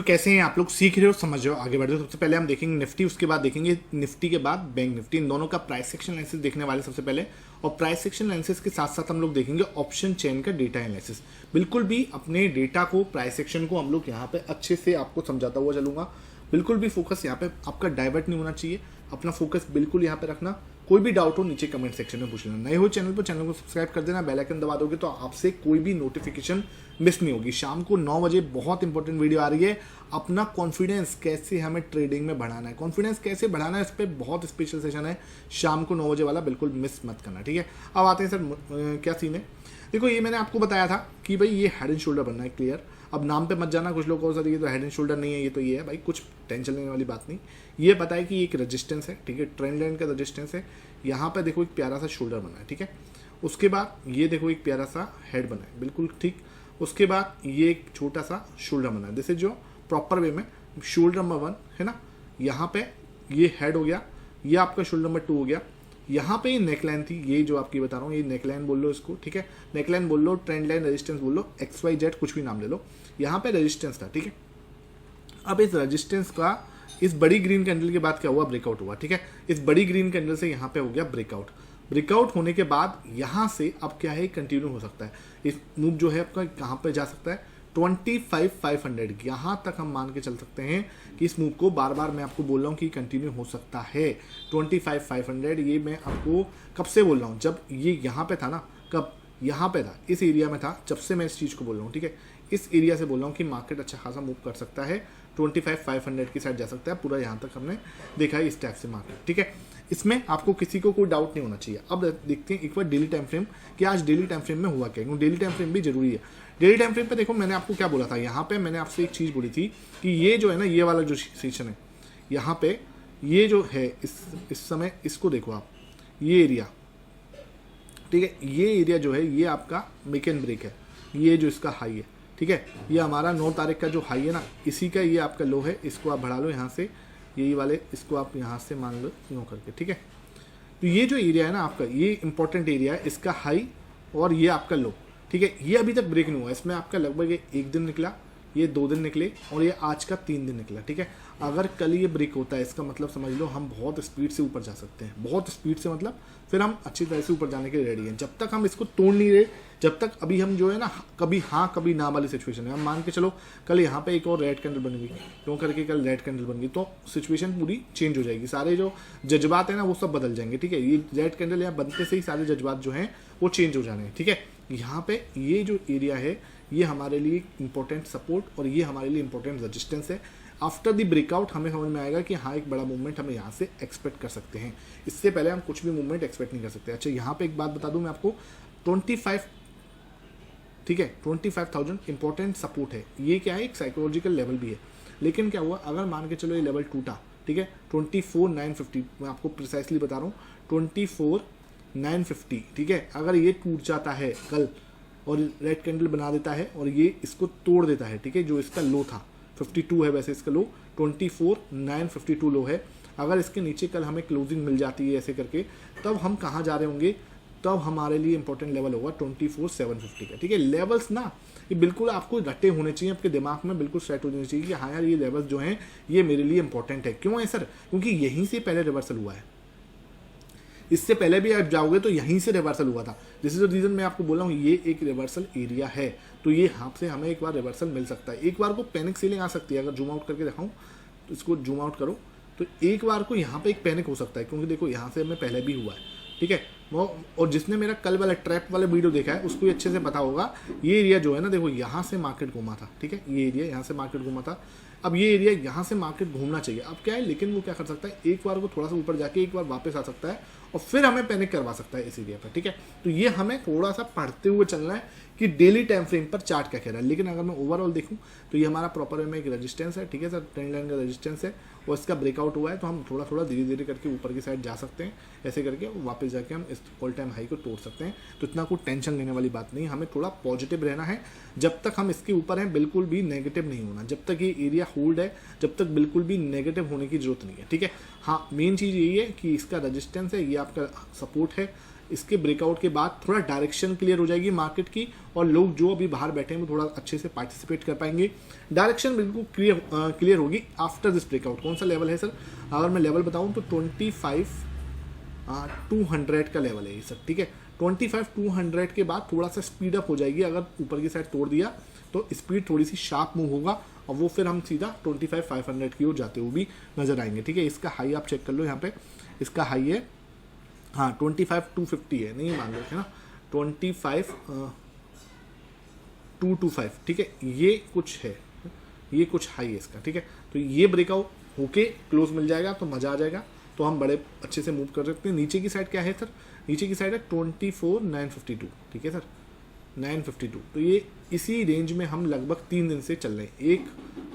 कैसे हैं आप लोग, सीख रहे हो, समझ रहे हो, आगे बढ़ रहे हो। सबसे पहले हम देखेंगे निफ्टी, उसके बाद देखेंगे निफ्टी के बाद बैंक निफ्टी। इन दोनों का प्राइस सेक्शन एनालिसिस देखने वाले सबसे पहले, और प्राइस सेक्शन एनालिसिस के साथ साथ हम लोग देखेंगे ऑप्शन चेन का डेटा एनालिसिस। बिल्कुल भी अपने डेटा को, प्राइस सेक्शन को हम लोग यहाँ पे अच्छे से आपको समझाता हुआ चलूंगा। बिल्कुल भी फोकस यहाँ पे आपका डाइवर्ट नहीं होना चाहिए, अपना फोकस बिल्कुल यहाँ पे रखना। कोई भी डाउट हो नीचे कमेंट सेक्शन में पूछ लेना। नए हो चैनल पर, चैनल को सब्सक्राइब कर देना, बेल आइकन दबा दोगे तो आपसे कोई भी नोटिफिकेशन मिस नहीं होगी। शाम को 9 बजे बहुत इंपॉर्टेंट वीडियो आ रही है, अपना कॉन्फिडेंस कैसे हमें ट्रेडिंग में बढ़ाना है, कॉन्फिडेंस कैसे बढ़ाना है, इस पर बहुत स्पेशल सेशन है शाम को 9 बजे वाला, बिल्कुल मिस मत करना, ठीक है। अब आते हैं सर क्या सीन है। देखो ये मैंने आपको बताया था कि भाई ये हेड एंड शोल्डर बनना है, क्लियर। अब नाम पे मत जाना, कुछ लोग को सर ये तो हेड एंड शोल्डर नहीं है, ये तो ये है। भाई कुछ टेंशन लेने वाली बात नहीं, ये पता है कि एक रेजिस्टेंस है, ठीक है, ट्रेंड लाइन का रेजिस्टेंस है। यहाँ पे देखो एक प्यारा सा शोल्डर बना है, ठीक है। उसके बाद ये देखो एक प्यारा सा हेड बना है, बिल्कुल ठीक। उसके बाद ये एक छोटा सा शोल्डर बना है, जैसे जो प्रॉपर वे में शोल्डर नंबर 1 है ना। यहाँ पे ये हेड हो गया, ये आपका शोल्डर नंबर 2 हो गया। यहाँ पे ये नेकलाइन थी, ये जो आपकी बता रहा हूँ, ये नेकलाइन बोल लो इसको, ठीक है। नेकलाइन बोल लो, ट्रेंड लाइन, रेजिस्टेंस बोल लो, XYZ कुछ भी नाम ले लो। यहाँ पे रेजिस्टेंस था, ठीक है। अब इस रेजिस्टेंस का इस बड़ी ग्रीन कैंडल के बाद क्या हुआ, ब्रेकआउट हुआ, ठीक है। इस बड़ी ग्रीन कैंडल से यहाँ पे हो गया ब्रेकआउट। ब्रेकआउट होने के बाद यहाँ से अब क्या है, कंटिन्यू हो सकता है। इस मूव जो है आपका कहाँ पे जा सकता है, 25,500 यहाँ तक हम मान के चल सकते हैं कि इस मूव को बार बार मैं आपको बोल रहा हूँ कि कंटिन्यू हो सकता है। 25,500 ये मैं आपको कब से बोल रहा हूँ, जब ये यहाँ पे था ना, कब यहाँ पे था, इस एरिया में था, जब से मैं इस चीज़ को बोल रहा हूँ, ठीक है। इस एरिया से बोल रहा हूँ कि मार्केट अच्छा खासा मूव कर सकता है, 25,500 की साइड जा सकता है, पूरा यहाँ तक हमने देखा है इस टाइप से मार्केट, ठीक है। इसमें आपको किसी को कोई डाउट नहीं होना चाहिए। अब देखते हैं एक बार डेली टाइम फ्रेम कि आज डेली टाइम फ्रेम में हुआ क्या, क्योंकि डेली टाइम फ्रेम भी जरूरी है। डेली टाइम फ्रेम पे देखो मैंने आपको क्या बोला था, यहाँ पे मैंने आपसे एक चीज़ बोली थी कि ये जो है ना, ये वाला जो सेक्शन है यहाँ पे, ये जो है इस समय इसको देखो आप, ये एरिया, ठीक है, ये एरिया जो है ये आपका मेक एंड ब्रेक है, ये जो इसका हाई है, ठीक है। ये हमारा 9 तारीख का जो हाई है ना, इसी का ये आपका लो है, इसको आप बढ़ा लो यहाँ से, यही वाले इसको आप यहाँ से मान लो यूँ करके, ठीक है। तो ये जो एरिया है ना आपका, ये इंपॉर्टेंट एरिया है, इसका हाई और ये आपका लो, ठीक है। ये अभी तक ब्रेक नहीं हुआ, इसमें आपका लगभग एक दिन निकला, ये 2 दिन निकले और ये आज का 3 दिन निकला, ठीक है। अगर कल ये ब्रेक होता है, इसका मतलब समझ लो हम बहुत स्पीड से ऊपर जा सकते हैं, बहुत स्पीड से, मतलब फिर हम अच्छी तरह से ऊपर जाने के लिए रेडी हैं। जब तक हम इसको तोड़ नहीं रहे, जब तक अभी हम जो है ना कभी हाँ कभी ना वाली सिचुएशन है। हम मान के चलो कल यहाँ पे एक और रेड कैंडल बन गई, क्यों करके कल रेड कैंडल बन गई, तो सिचुएशन पूरी चेंज हो जाएगी, सारे जो जज्बात है ना वो सब बदल जाएंगे, ठीक है। ये रेड कैंडल यहाँ बनते से ही सारे जज्बात जो हैं वो चेंज हो जाने हैं, ठीक है। यहाँ पे ये जो एरिया है ये हमारे लिए इंपॉर्टेंट सपोर्ट और ये हमारे लिए इंपॉर्टेंट रेजिस्टेंस है। आफ्टर द ब्रेकआउट हमें समझ में आएगा कि हाँ एक बड़ा मूवमेंट हमें यहाँ से एक्सपेक्ट कर सकते हैं, इससे पहले हम कुछ भी मूवमेंट एक्सपेक्ट नहीं कर सकते। अच्छा यहाँ पे एक बात बता दूं मैं आपको, 25, ठीक है, 25,000 इंपॉर्टेंट सपोर्ट है। ये क्या है, एक साइकोलॉजिकल लेवल भी है। लेकिन क्या हुआ, अगर मान के चलो ये लेवल टूटा, ठीक है, 24,950, मैं आपको प्रिसाइसली बता रहा हूँ 24,950, ठीक है। अगर ये टूट जाता है कल और रेड कैंडल बना देता है और ये इसको तोड़ देता है, ठीक है, जो इसका लो था 52 है वैसे इसका लो, 24,952 लो है। अगर इसके नीचे कल हमें क्लोजिंग मिल जाती है ऐसे करके, तब हम कहाँ जा रहे होंगे, तब हमारे लिए इंपॉर्टेंट लेवल होगा 24,750 का, ठीक है। लेवल्स ना ये बिल्कुल आपको रटे होने चाहिए, आपके दिमाग में बिल्कुल सेट होने चाहिए कि हाँ यार ये लेवल्स जो हैं ये मेरे लिए इंपॉर्टेंट है। क्यों है सर, क्योंकि यहीं से पहले रिवर्सल हुआ है, इससे पहले भी आप जाओगे तो यहीं से रिवर्सल हुआ था। दिस इज द रीजन मैं आपको बोल रहा हूँ ये एक रिवर्सल एरिया है, तो ये यहाँ से हमें एक बार रिवर्सल मिल सकता है। एक बार को पैनिक सेलिंग आ सकती है, अगर जूम आउट करके दिखाऊँ तो इसको जूम आउट करो तो एक बार को यहाँ पे एक पैनिक हो सकता है, क्योंकि देखो यहाँ से हमें पहले भी हुआ है, ठीक है। वो और जिसने मेरा कल वाला ट्रैप वाला वीडियो देखा है उसको अच्छे से पता होगा, ये एरिया जो है ना, देखो यहाँ से मार्केट घूमा था, ठीक है, ये एरिया यहाँ से मार्केट घूमा था। अब ये एरिया यहाँ से मार्केट घूमना चाहिए, अब क्या है, लेकिन वो क्या कर सकता है, एक बार को थोड़ा सा ऊपर जाके एक बार वापस आ सकता है और फिर हमें पैनिक करवा सकता है इस एरिया पर, ठीक है। तो ये हमें थोड़ा सा पढ़ते हुए चलना है कि डेली टाइम फ्रेम पर चार्ट क्या कह रहा है। लेकिन अगर मैं ओवरऑल देखूँ तो ये हमारा प्रॉपर वे में एक रेजिस्टेंस है, ठीक है सर, ट्रेंड लाइन का रेजिस्टेंस है और इसका ब्रेकआउट हुआ है, तो हम थोड़ा थोड़ा धीरे धीरे करके ऊपर की साइड जा सकते हैं, ऐसे करके वापस जाके हम इस ऑल टाइम हाई को तोड़ सकते हैं। तो इतना कोई टेंशन लेने वाली बात नहीं, हमें थोड़ा पॉजिटिव रहना है। जब तक हम इसके ऊपर हैं बिल्कुल भी नेगेटिव नहीं होना, जब तक ये एरिया होल्ड है जब तक बिल्कुल भी नेगेटिव होने की जरूरत नहीं है, ठीक है। हाँ मेन चीज़ यही है कि इसका रेजिस्टेंस है, ये आपका सपोर्ट है, इसके ब्रेकआउट के बाद थोड़ा डायरेक्शन क्लियर हो जाएगी मार्केट की, और लोग जो अभी बाहर बैठे हैं वो थोड़ा अच्छे से पार्टिसिपेट कर पाएंगे। डायरेक्शन बिल्कुल क्लियर होगी आफ्टर दिस ब्रेकआउट। कौन सा लेवल है सर? अगर मैं लेवल बताऊं तो 25,200 का लेवल है ये सर, ठीक है। 25,200 के बाद थोड़ा सा स्पीड अप हो जाएगी, अगर ऊपर की साइड तोड़ दिया तो स्पीड थोड़ी सी शार्प मूव होगा, और वो फिर हम सीधा 25,500 की ओर जाते हुए भी नजर आएंगे, ठीक है। इसका हाई आप चेक कर लो यहाँ पे, इसका हाई है 25,250 है, नहीं मान लो है ना, 25,225, ठीक है। ये कुछ है, ये कुछ हाई है इसका, ठीक है। तो ये ब्रेकआउट होके क्लोज मिल जाएगा तो मजा आ जाएगा, तो हम बड़े अच्छे से मूव कर सकते हैं। नीचे की साइड क्या है सर? नीचे की साइड है 24,952, ठीक है सर, 952। तो ये इसी रेंज में हम लगभग 3 दिन से चल रहे हैं, 1,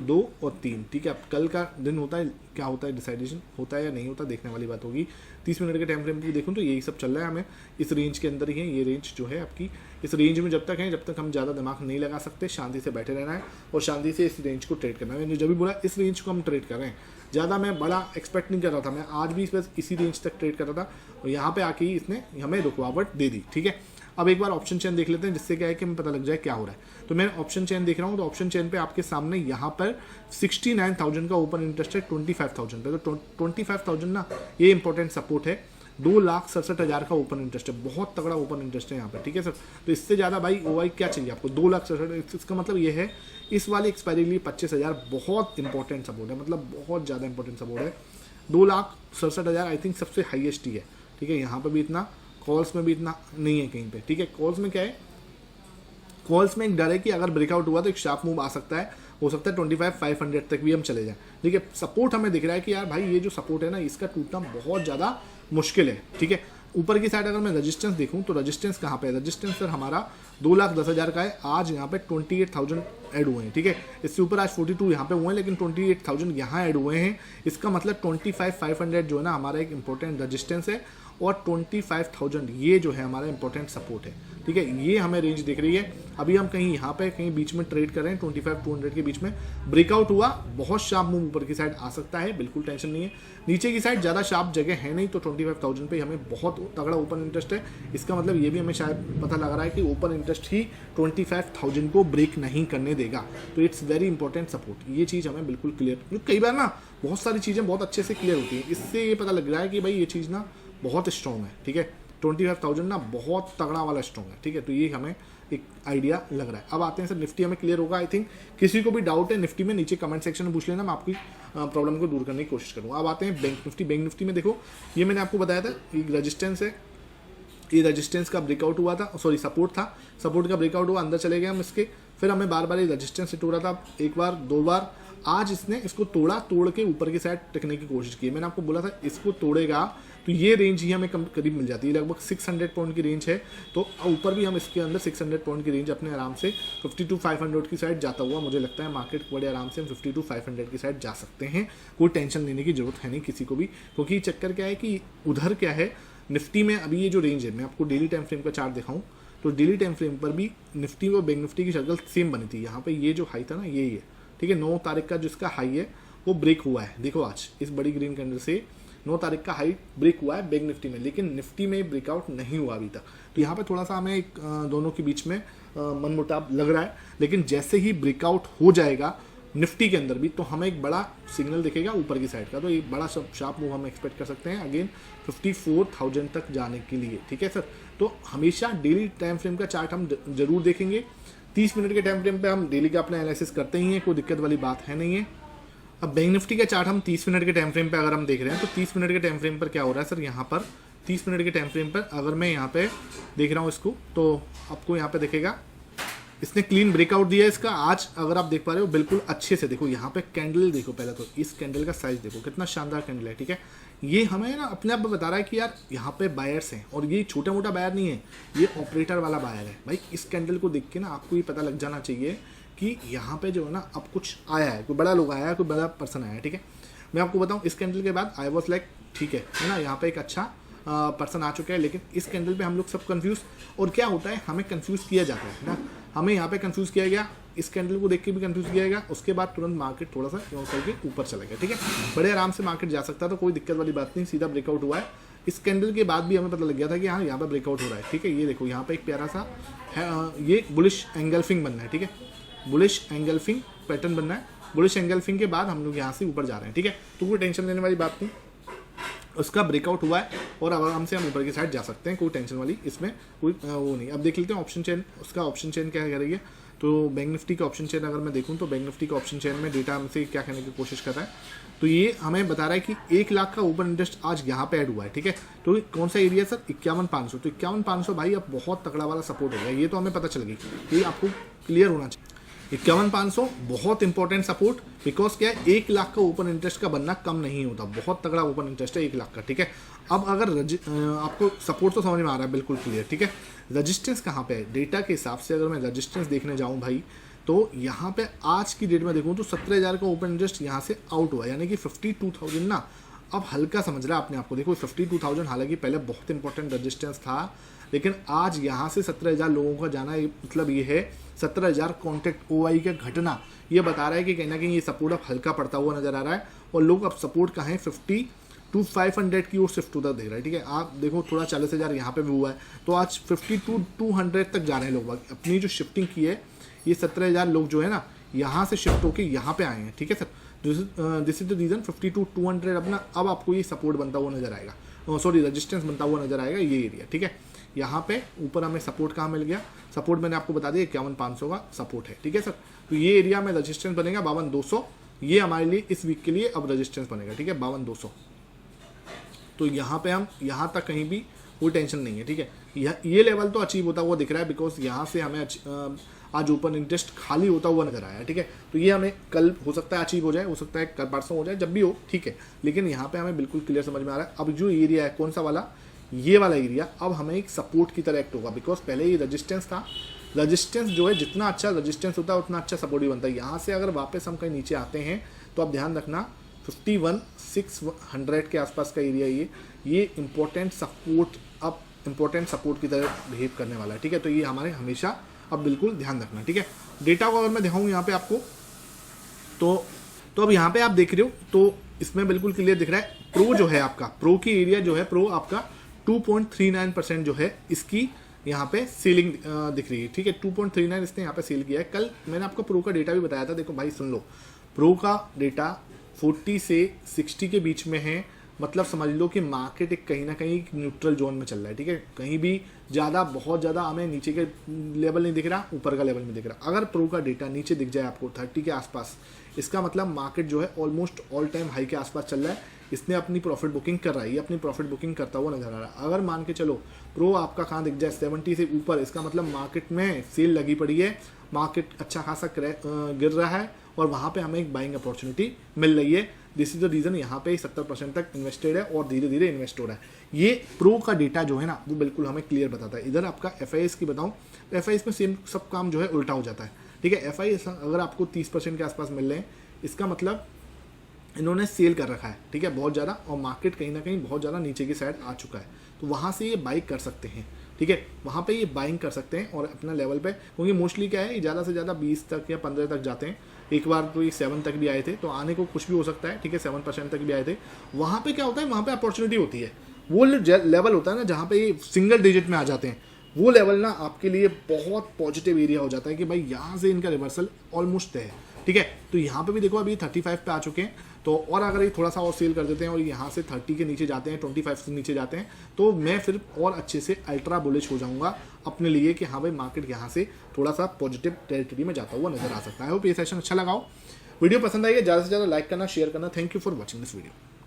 2 और 3, ठीक है। अब कल का दिन होता है, क्या होता है डिसाइडेशन होता है या नहीं होता, देखने वाली बात होगी। 30 मिनट के टाइम फ्रेम पे देखूँ तो यही सब चल रहा है, हमें इस रेंज के अंदर ही है। ये रेंज जो है आपकी, इस रेंज में जब तक है, जब तक हम ज़्यादा दिमाग नहीं लगा सकते, शांति से बैठे रहना है और शांति से इस रेंज को ट्रेड करना है। मैंने जब भी बोला इस रेंज को हम ट्रेड कर रहे हैं, ज़्यादा मैं बड़ा एक्सपेक्ट नहीं कर रहा था, मैं आज भी बस इसी रेंज तक ट्रेड कर रहा था, और यहाँ पे आके ही इसने हमें रुकावट दे दी, ठीक है। अब एक बार ऑप्शन चेन देख लेते हैं, जिससे क्या है कि हमें पता लग जाए क्या हो रहा है। तो मैं ऑप्शन चेन देख रहा हूँ, तो ऑप्शन चेन पे आपके सामने यहाँ पर 69,000 का ओपन इंटरेस्ट है 25,000 पे, तो 25,000 ना ये इंपॉर्टेंट सपोर्ट है। 2,67,000 का ओपन इंटरेस्ट है, बहुत तगड़ा ओपन इंटरेस्ट है यहाँ पे, ठीक है सर। तो इससे ज़्यादा भाई ओवाई क्या चाहिए आपको? 2,67,000, इसका मतलब ये है इस वाली एक्सपायरी के लिए 25,000 बहुत इंपॉर्टेंट सपोर्ट है, मतलब बहुत ज़्यादा इंपॉर्टेंट सपोर्ट है। 2,67,000 आई थिंक सबसे हाईएस्ट ही है, ठीक है। यहाँ पर भी इतना, कॉल्स में भी इतना नहीं है कहीं पे, ठीक है। कॉल्स में क्या है? कॉल्स में एक डर है कि अगर ब्रेकआउट हुआ तो एक शार्प मूव आ सकता है, हो सकता है 25,500 तक भी हम चले जाएं, ठीक है। सपोर्ट हमें दिख रहा है कि यार भाई ये जो सपोर्ट है ना, इसका टूटना बहुत ज़्यादा मुश्किल है, ठीक है। ऊपर की साइड अगर मैं रजिस्टेंस देखूं तो रजिस्टेंस कहाँ पे है? रजिस्टेंस सर हमारा 2,10,000 का है, आज यहाँ पे 28,000 ऐड हुए हैं, ठीक है। इससे ऊपर आज 42 यहाँ पे हुए हैं, लेकिन 28,000 यहाँ ऐड हुए हैं। इसका मतलब 25,500 जो है ना हमारा एक इंपॉर्टेंट रजिस्टेंस है, और 25,000 ये जो है हमारा इंपॉर्टेंट सपोर्ट है, ठीक है। ये हमें रेंज दिख रही है। अभी हम कहीं यहाँ पे कहीं बीच में ट्रेड कर रहे हैं, 25,200 के बीच में ब्रेकआउट हुआ, बहुत शार्प मूव ऊपर की साइड आ सकता है, बिल्कुल टेंशन नहीं है। नीचे की साइड ज़्यादा शार्प जगह है नहीं, तो 25,000 पे हमें बहुत तगड़ा ओपन इंटरेस्ट है। इसका मतलब ये भी हमें शायद पता लग रहा है कि ओपन इंटरेस्ट ही 25,000 को ब्रेक नहीं करने देगा, तो इट्स वेरी इंपॉर्टेंट सपोर्ट। ये चीज़ हमें बिल्कुल क्लियर, कई बार ना बहुत सारी चीज़ें बहुत अच्छे से क्लियर होती हैं, इससे ये पता लग रहा है कि भाई ये चीज़ ना बहुत स्ट्रॉन्ग है, ठीक है। 25,000 ना बहुत तगड़ा वाला स्ट्रॉन्ग है, ठीक है। तो ये हमें एक आइडिया लग रहा है। अब आते हैं सर निफ्टी, हमें क्लियर होगा आई थिंक। किसी को भी डाउट है निफ्टी में, नीचे कमेंट सेक्शन में पूछ लेना, मैं आपकी प्रॉब्लम को दूर करने की कोशिश करूँगा। अब आते हैं बैंक निफ्टी। बैंक निफ्टी में देखो, ये मैंने आपको बताया था, एक रजिस्टेंस है, ये रजिस्टेंस का ब्रेकआउट हुआ था, सॉरी सपोर्ट था, सपोर्ट का ब्रेकआउट हुआ, अंदर चले गए हम इसके, फिर हमें बार बार ये रजिस्टेंस हिट हो रहा था, एक बार 2 बार। आज इसने इसको तोड़ के ऊपर की साइड टिकने की कोशिश की। मैंने आपको बोला था इसको तोड़ेगा तो ये रेंज ही हमें करीब मिल जाती है, लगभग 600 पॉइंट की रेंज है। तो ऊपर भी हम इसके अंदर 600 पॉइंट की रेंज अपने आराम से 52,500 की साइड जाता हुआ मुझे लगता है मार्केट बड़े आराम से हम 52,500 की साइड जा सकते हैं। कोई टेंशन लेने की जरूरत है नहीं किसी को भी, क्योंकि चक्कर क्या है कि उधर क्या है निफ्टी में अभी ये जो रेंज है, मैं आपको डेली टाइम फ्रेम का चार्ट दिखाऊं तो डेली टाइम फ्रेम पर भी निफ्टी और बैंक निफ्टी की शक्ल सेम बनी थी। यहाँ पे ये जो हाई था ना यही है, ठीक है। 9 तारीख का जिसका हाई है वो ब्रेक हुआ है, देखो आज इस बड़ी ग्रीन कैंडल से 9 तारीख का हाई ब्रेक हुआ है बैंक निफ्टी में, लेकिन निफ्टी में ब्रेकआउट नहीं हुआ अभी तक। तो यहाँ पे थोड़ा सा हमें दोनों के बीच में मनमुटाव लग रहा है, लेकिन जैसे ही ब्रेकआउट हो जाएगा निफ्टी के अंदर भी तो हमें एक बड़ा सिग्नल दिखेगा ऊपर की साइड का, तो एक बड़ा शार्प मूव हम एक्सपेक्ट कर सकते हैं अगेन 54,000 तक जाने के लिए, ठीक है सर। तो हमेशा डेली टाइम फ्रेम का चार्ट हम जरूर देखेंगे। 30 मिनट के टाइम फ्रेम पे हम डेली का अपना एनालिसिस करते ही हैं, कोई दिक्कत वाली बात है नहीं है। अब बैंक निफ्टी का चार्ट हम 30 मिनट के टाइम फ्रेम पे अगर हम देख रहे हैं तो 30 मिनट के टाइम फ्रेम पर क्या हो रहा है सर, यहाँ पर 30 मिनट के टाइम फ्रेम पर अगर मैं यहाँ पे देख रहा हूँ इसको, तो आपको यहाँ पे दिखेगा इसने क्लीन ब्रेकआउट दिया है इसका। आज अगर आप देख पा रहे हो बिल्कुल अच्छे से देखो, यहाँ पे कैंडल देखो, पहले तो इस कैंडल का साइज देखो कितना शानदार कैंडल है, ठीक है। ये हमें ना अपने आप बता रहा है कि यार यहाँ पे बायर्स हैं, और ये छोटा मोटा बायर नहीं है, ये ऑपरेटर वाला बायर है भाई। इस कैंडल को देख के ना आपको ये पता लग जाना चाहिए कि यहाँ पे जो है ना अब कुछ आया है, कोई बड़ा लोग आया है, कोई बड़ा पर्सन आया है, ठीक है। मैं आपको बताऊँ इस कैंडल के बाद आई वॉज लाइक ठीक है ना, यहाँ पे एक अच्छा पर्सन आ चुका है, लेकिन इस कैंडल पे हम लोग सब कंफ्यूज, और क्या होता है हमें कंफ्यूज किया जाता है ना, हमें यहाँ पे कंफ्यूज किया गया, इस कैंडल को देख के भी कंफ्यूज किया गया, उसके बाद तुरंत मार्केट थोड़ा सा करके ऊपर चला गया, ठीक है। बड़े आराम से मार्केट जा सकता है, तो कोई दिक्कत वाली बात नहीं, सीधा ब्रेकआउट हुआ है। इस कैंडल के बाद भी हमें पता लग गया था कि हाँ यहाँ पे ब्रेकआउट हो रहा है, ठीक है। ये देखो यहाँ पे एक प्यारा सा है, ये बुलिश एंगल्फिंग बनना है, ठीक है, बुलिश एंगल्फिंग पैटर्न बनना है। बुलिश एंगल्फिंग के बाद हम लोग यहाँ से ऊपर जा रहे हैं, ठीक है। तो कोई टेंशन लेने वाली बात नहीं, उसका ब्रेकआउट हुआ है और आराम से हम ऊपर की साइड जा सकते हैं, कोई टेंशन वाली इसमें कोई वो नहीं। अब देख लेते हैं ऑप्शन चेन, उसका ऑप्शन चेन क्या कह रही है। तो बैंक निफ्टी का ऑप्शन चेन अगर मैं देखूं तो बैंक निफ्टी का ऑप्शन चेन में डेटा हमसे क्या कहने की कोशिश कर रहा है, तो ये हमें बता रहा है कि 1 लाख का ओपन इंटरेस्ट आज यहाँ पे ऐड हुआ है, ठीक है। तो कौन सा एरिया सर, 51,500। तो 51,500 भाई अब बहुत तगड़ा वाला सपोर्ट हो गया, ये तो हमें पता चल गई, ये आपको क्लियर होना चाहिए। 51,500 बहुत इंपॉर्टेंट सपोर्ट, बिकॉज क्या है 1 लाख का ओपन इंटरेस्ट का बनना कम नहीं होता, बहुत तगड़ा ओपन इंटरेस्ट है 1 लाख का, ठीक है। अब अगर आपको सपोर्ट तो समझ में आ रहा है बिल्कुल क्लियर, ठीक है। रजिस्टेंस कहाँ पे है, डेटा के हिसाब से अगर मैं रजिस्टेंस देखने जाऊँ भाई, तो यहाँ पे आज की डेट में देखूँ तो 17,000 का ओपन इंटरेस्ट यहाँ से आउट हुआ, यानी कि 52,000 ना अब हल्का समझ रहा है आपने आपको। देखो 52,000 हालांकि पहले बहुत इंपॉर्टेंट रजिस्टेंस था, लेकिन आज यहाँ से 17,000 लोगों का जाना, मतलब ये है 17,000 कॉन्टैक्ट OI का घटना, ये बता रहा है कि कहीं ना कहीं ये सपोर्ट अब हल्का पड़ता हुआ नजर आ रहा है और लोग अब सपोर्ट कहाँ है 50 to 500 की ओर शिफ्ट होता देख रहा है, ठीक है। आप देखो थोड़ा 40,000 यहाँ पे भी हुआ है, तो आज 50 to 200 तक जा रहे हैं लोग। अपनी जो शिफ्टिंग की है ये 17,000 लोग जो है ना यहाँ से शिफ्ट होकर यहाँ पे आए हैं, ठीक है sir. This is the reason 50 to 200 अपना अब आपको ये सपोर्ट बनता हुआ नजर आएगा, सॉरी रजिस्टेंस बनता हुआ नजर आएगा ये एरिया, ठीक है। यहाँ पे ऊपर हमें सपोर्ट कहाँ मिल गया, सपोर्ट मैंने आपको बता दिया 51,500 का सपोर्ट है, ठीक है सर। तो ये एरिया में रजिस्टेंस बनेगा 52,200, ये हमारे लिए इस वीक के लिए अब रजिस्टेंस बनेगा, ठीक है 52,200। तो यहाँ पे हम यहाँ तक कहीं भी कोई टेंशन नहीं है, ठीक है। ये लेवल तो अचीव होता हुआ दिख रहा है, बिकॉज यहाँ से हमें आज ओपन इंटरेस्ट खाली होता हुआ नजर आया, ठीक है। तो ये हमें कल हो सकता है अचीव हो जाए, हो सकता है कल परसों हो जाए, जब भी हो, ठीक है। लेकिन यहाँ पे हमें बिल्कुल क्लियर समझ में आ रहा है अब जो एरिया है कौन सा वाला, ये वाला एरिया अब हमें एक सपोर्ट की तरह एक्ट होगा, बिकॉज पहले ये रजिस्टेंस था। रजिस्टेंस जो है जितना अच्छा रजिस्टेंस होता है उतना अच्छा सपोर्ट भी बनता है। यहाँ से अगर वापस हम कहीं नीचे आते हैं तो आप ध्यान रखना 51,600 के आसपास का एरिया ये इंपॉर्टेंट सपोर्ट, अब इंपॉर्टेंट सपोर्ट की तरह बिहेव करने वाला है, ठीक है। तो ये हमारे हमेशा अब बिल्कुल ध्यान रखना, ठीक है। डेटा को अगर मैं दिखाऊँ यहाँ पे आपको तो अब यहाँ पे आप देख रहे हो तो इसमें बिल्कुल क्लियर दिख रहा है प्रो जो है आपका, प्रो की एरिया जो है, प्रो आपका 2.39% जो है इसकी यहाँ पे सेलिंग दिख रही है, ठीक है। 2.39 इसने यहाँ पे सेल किया है। कल मैंने आपको प्रो का डेटा भी बताया था, देखो भाई सुन लो, प्रो का डेटा 40 से 60 के बीच में है, मतलब समझ लो कि मार्केट एक कहीं ना कहीं न्यूट्रल जोन में चल रहा है, ठीक है। कहीं भी ज़्यादा बहुत ज़्यादा हमें नीचे के लेवल नहीं दिख रहा, ऊपर का लेवल में दिख रहा। अगर प्रो का डेटा नीचे दिख जाए आपको 30 के आसपास, इसका मतलब मार्केट जो है ऑलमोस्ट ऑल टाइम हाई के आसपास चल रहा है, इसने अपनी प्रॉफिट बुकिंग कर रहा है, ये अपनी प्रॉफिट बुकिंग करता हुआ नजर आ रहा है। अगर मान के चलो प्रो आपका कहाँ दिख जाए 70 से ऊपर, इसका मतलब मार्केट में सेल लगी पड़ी है, मार्केट अच्छा खासा गिर रहा है और वहाँ पे हमें एक बाइंग अपॉर्चुनिटी मिल रही है। दिस इज द रीजन यहाँ पे 70% तक इन्वेस्टेड है और धीरे धीरे इन्वेस्ट हो रहा है। ये प्रो का डेटा जो है ना वो बिल्कुल हमें क्लियर बताता है। इधर आपका FIS की बताऊँ तो FIS में सेम सब काम जो है उल्टा हो जाता है, ठीक है। FIS अगर आपको 30% के आसपास मिल रहे हैं, इसका मतलब इन्होंने सेल कर रखा है, ठीक है, बहुत ज़्यादा, और मार्केट कहीं ना कहीं बहुत ज़्यादा नीचे की साइड आ चुका है, तो वहाँ से ये बाइक कर सकते हैं, ठीक है। वहाँ पे ये बाइंग कर सकते हैं और अपना लेवल पे, क्योंकि मोस्टली क्या है ज़्यादा से ज़्यादा 20 तक या 15 तक जाते हैं। एक बार तो ये 7 तक भी आए थे, तो आने को कुछ भी हो सकता है, ठीक है, 7% तक भी आए थे। वहाँ पे क्या होता है, वहाँ पे अपॉर्चुनिटी होती है, वो लेवल होता है ना जहाँ पे ये सिंगल डिजिट में आ जाते हैं, वो लेवल ना आपके लिए बहुत पॉजिटिव एरिया हो जाता है कि भाई यहाँ से इनका रिवर्सल ऑलमोस्ट है, ठीक है। तो यहाँ पे भी देखो अभी 35 पे आ चुके हैं, तो और अगर ये थोड़ा सा और सेल कर देते हैं और यहाँ से 30 के नीचे जाते हैं, 25 से नीचे जाते हैं, तो मैं फिर और अच्छे से अल्ट्रा बुलिश हो जाऊंगा अपने लिए कि हाँ भाई मार्केट यहाँ से थोड़ा सा पॉजिटिव टेरिटरी में जाता हुआ नजर आ सकता है। होप ये सेशन अच्छा लगा हो, वीडियो पसंद आई है ज़्यादा से ज़्यादा लाइक करना, शेयर करना। Thank you for watching this video.